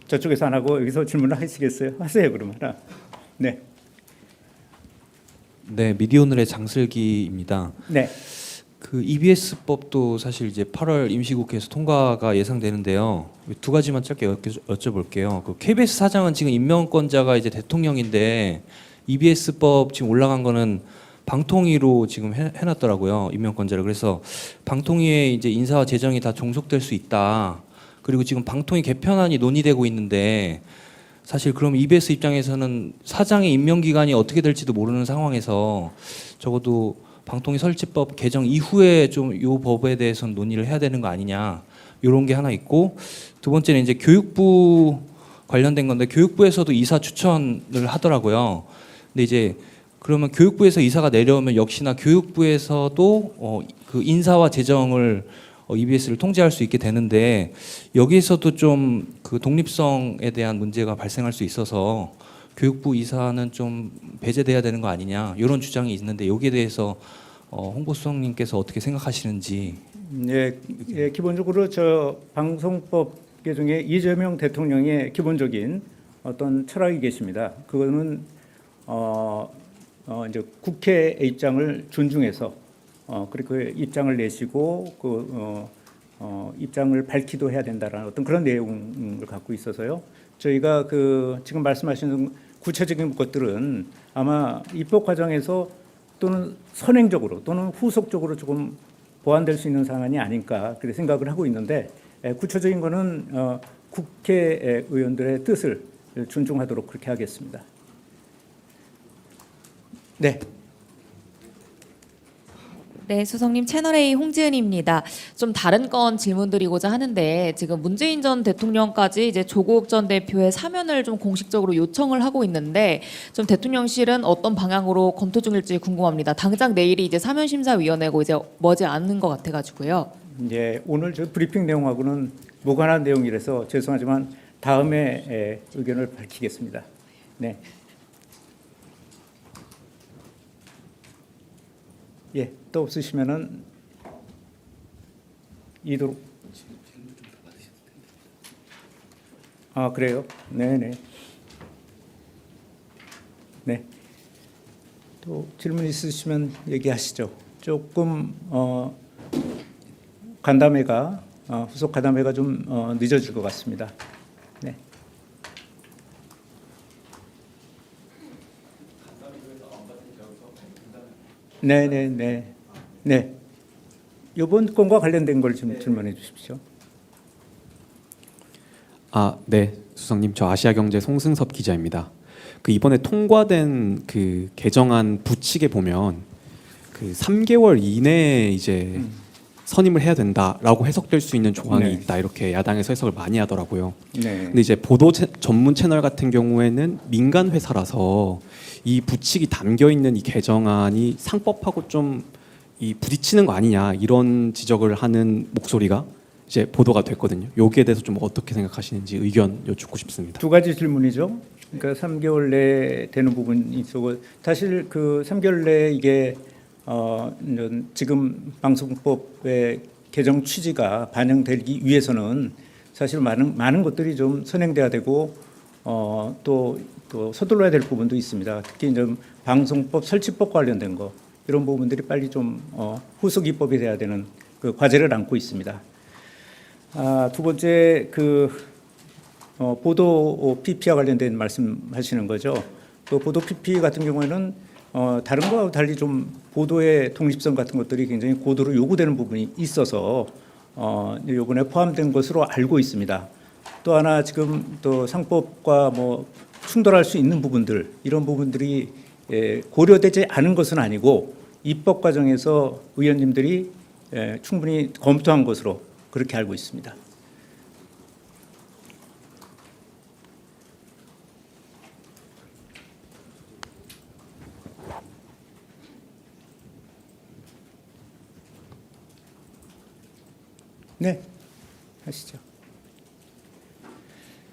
저쪽에서 안 하고 여기서 질문을 하시겠어요? 하세요 그러면 하나. 네. 네, 미디어오늘의 장슬기입니다. 네. 그 EBS법도 사실 이제 8월 임시국회에서 통과가 예상되는데요. 두 가지만 짧게 여쭤볼게요. 그 KBS 사장은 지금 임명권자가 이제 대통령인데 EBS법 지금 올라간 거는 방통위로 지금 해놨더라고요. 임명권자를. 그래서 방통위에 이제 인사와 재정이 다 종속될 수 있다. 그리고 지금 방통위 개편안이 논의되고 있는데 사실 그럼 EBS 입장에서는 사장의 임명 기간이 어떻게 될지도 모르는 상황에서 적어도 방통위 설치법 개정 이후에 좀 이 법에 대해서는 논의를 해야 되는 거 아니냐 이런 게 하나 있고, 두 번째는 이제 교육부 관련된 건데 교육부에서도 이사 추천을 하더라고요. 근데 이제 그러면 교육부에서 이사가 내려오면 역시나 교육부에서도 그 인사와 재정을 EBS를 통제할 수 있게 되는데 여기에서도 좀 그 독립성에 대한 문제가 발생할 수 있어서 교육부 이사는 좀 배제돼야 되는 거 아니냐 이런 주장이 있는데 여기에 대해서 홍보수석님께서 어떻게 생각하시는지. 예, 기본적으로 저 방송법 개정에 이재명 대통령의 기본적인 어떤 철학이 계십니다. 그거는 이제 국회의 입장을 존중해서 그리고 그 입장을 내시고 입장을 밝히도 해야 된다라는 어떤 그런 내용을 갖고 있어서요. 저희가 그 지금 말씀하시는 구체적인 것들은 아마 입법 과정에서 또는 선행적으로 또는 후속적으로 조금 보완될 수 있는 사안이 아닐까 그렇게 생각을 하고 있는데, 구체적인 거는 국회의원들의 뜻을 존중하도록 그렇게 하겠습니다. 네. 네, 수석님 채널A 홍지은입니다. 좀 다른 건 질문드리고자 하는데 지금 문재인 전 대통령까지 이제 조국 전 대표의 사면을 좀 공식적으로 요청을 하고 있는데 좀 대통령실은 어떤 방향으로 검토 중일지 궁금합니다. 당장 내일이 이제 사면심사위원회고 이제 머지 않는 것 같아가지고요. 예, 오늘 저 브리핑 내용하고는 무관한 내용이라서 죄송하지만 다음에 의견을 밝히겠습니다. 네. 예, 또 없으시면은 이도록. 아, 그래요? 네네. 네. 또 질문 있으시면 얘기하시죠. 조금 간담회가 후속 간담회가 좀 늦어질 것 같습니다. 네. 네네네. 네. 이번 건과 관련된 걸 좀 질문해 주십시오. 네, 수석님, 저 아시아경제 송승섭 기자입니다. 그 이번에 통과된 그 개정안 부칙에 보면 그 3개월 이내에 이제 선임을 해야 된다라고 해석될 수 있는 조항이 네. 있다, 이렇게 야당에서 해석을 많이 하더라고요. 네. 근데 이제 보도 전문 채널 같은 경우에는 민간 회사라서 이 부칙이 담겨 있는 이 개정안이 상법하고 좀 이 부딪히는 거 아니냐, 이런 지적을 하는 목소리가 이제 보도가 됐거든요. 여기에 대해서 좀 어떻게 생각하시는지 의견 여쭙고 싶습니다. 두 가지 질문이죠. 그러니까 3개월 내에 되는 부분이 있고, 사실 그 3개월 내에 이게 지금 방송법의 개정 취지가 반영되기 위해서는 사실 많은 것들이 좀 선행돼야 되고 또 서둘러야 될 부분도 있습니다. 특히 이제 방송법 설치법 관련된 거, 이런 부분들이 빨리 좀 후속 입법이 돼야 되는 그 과제를 안고 있습니다. 두 번째 그 보도 PP와 관련된 말씀하시는 거죠. 그 보도 PP 같은 경우에는 다른 거와 달리 좀 보도의 독립성 같은 것들이 굉장히 고도로 요구되는 부분이 있어서 요번에 포함된 것으로 알고 있습니다. 또 하나 지금 또 상법과 뭐 충돌할 수 있는 부분들, 이런 부분들이 고려되지 않은 것은 아니고 입법 과정에서 의원님들이 충분히 검토한 것으로 그렇게 알고 있습니다. 네, 하시죠.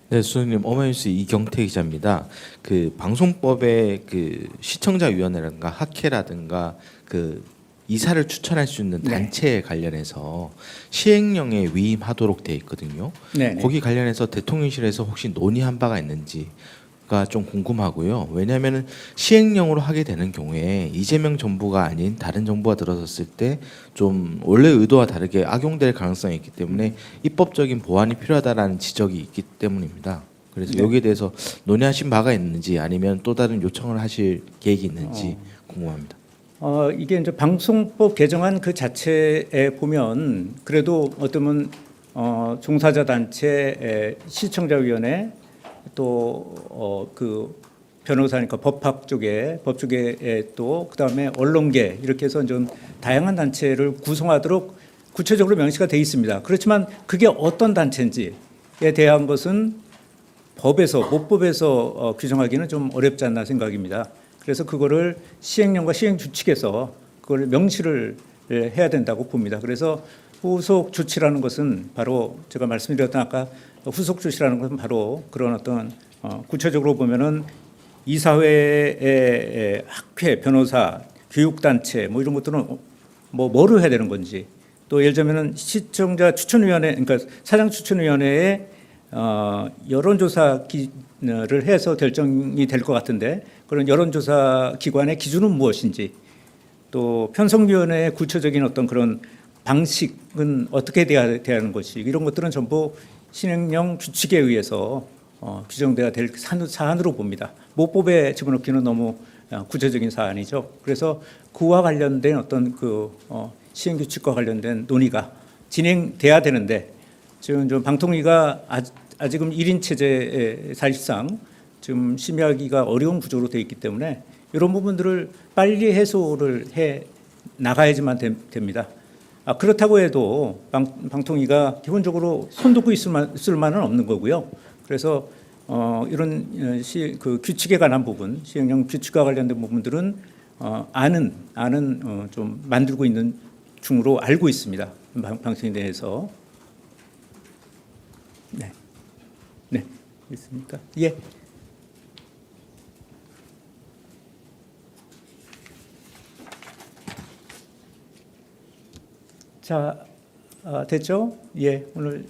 네, 수석님, 어머니뉴스 이경태 기자입니다. 그 방송법의 그 시청자위원회라든가 학회라든가 그 이사를 추천할 수 있는 네. 단체에 관련해서 시행령에 위임하도록 돼 있거든요. 네, 네. 거기 관련해서 대통령실에서 혹시 논의한 바가 있는지가 좀 궁금하고요. 왜냐하면 시행령으로 하게 되는 경우에 이재명 정부가 아닌 다른 정부가 들어섰을 때 좀 원래 의도와 다르게 악용될 가능성이 있기 때문에 입법적인 보완이 필요하다라는 지적이 있기 때문입니다. 그래서 네. 여기에 대해서 논의하신 바가 있는지 아니면 또 다른 요청을 하실 계획이 있는지 궁금합니다. 이게 이제 방송법 개정안 그 자체에 보면 그래도 어쩌면 종사자 단체, 시청자위원회 또 그 변호사니까 법학 쪽에 법 쪽에 또 그다음에 언론계 이렇게 해서 좀 다양한 단체를 구성하도록 구체적으로 명시가 돼 있습니다. 그렇지만 그게 어떤 단체인지에 대한 것은 모법에서 규정하기는 좀 어렵지 않나 생각입니다. 그래서 그거를 시행령과 시행규칙에서 그걸 명시를 해야 된다고 봅니다. 그래서 후속 조치라는 것은 바로 제가 말씀드렸던 아까 후속 조치라는 것은 바로 그런 어떤 구체적으로 보면은 이사회의 학회, 변호사, 교육단체 뭐 이런 것들은 뭐를 해야 되는 건지 또 예를 들면은 시청자 추천위원회 그러니까 사장 추천위원회에 여론조사 를 해서 결정이 될 것 같은데 그런 여론조사 기관의 기준은 무엇인지 또 편성위원회의 구체적인 어떤 그런 방식은 어떻게 돼야 하는 것이 이런 것들은 전부 시행령 규칙에 의해서 규정돼야 될 사안으로 봅니다. 모법에 집어넣기는 너무 구체적인 사안이죠. 그래서 그와 관련된 어떤 그 시행 규칙과 관련된 논의가 진행돼야 되는데 지금 좀 방통위가 아직은 1인 체제에 사실상 지금 심의하기가 어려운 구조로 되어 있기 때문에 이런 부분들을 빨리 해소를 해 나가야지만 됩니다. 그렇다고 해도 방통위가 기본적으로 손놓고 있을 만은 없는 거고요. 그래서 이런 그 규칙에 관한 부분, 시행령 규칙과 관련된 부분들은 안은 좀 만들고 있는 중으로 알고 있습니다. 방통위 내에서. 네. 네, 있습니까? 예. 자, 됐죠? 예, 오늘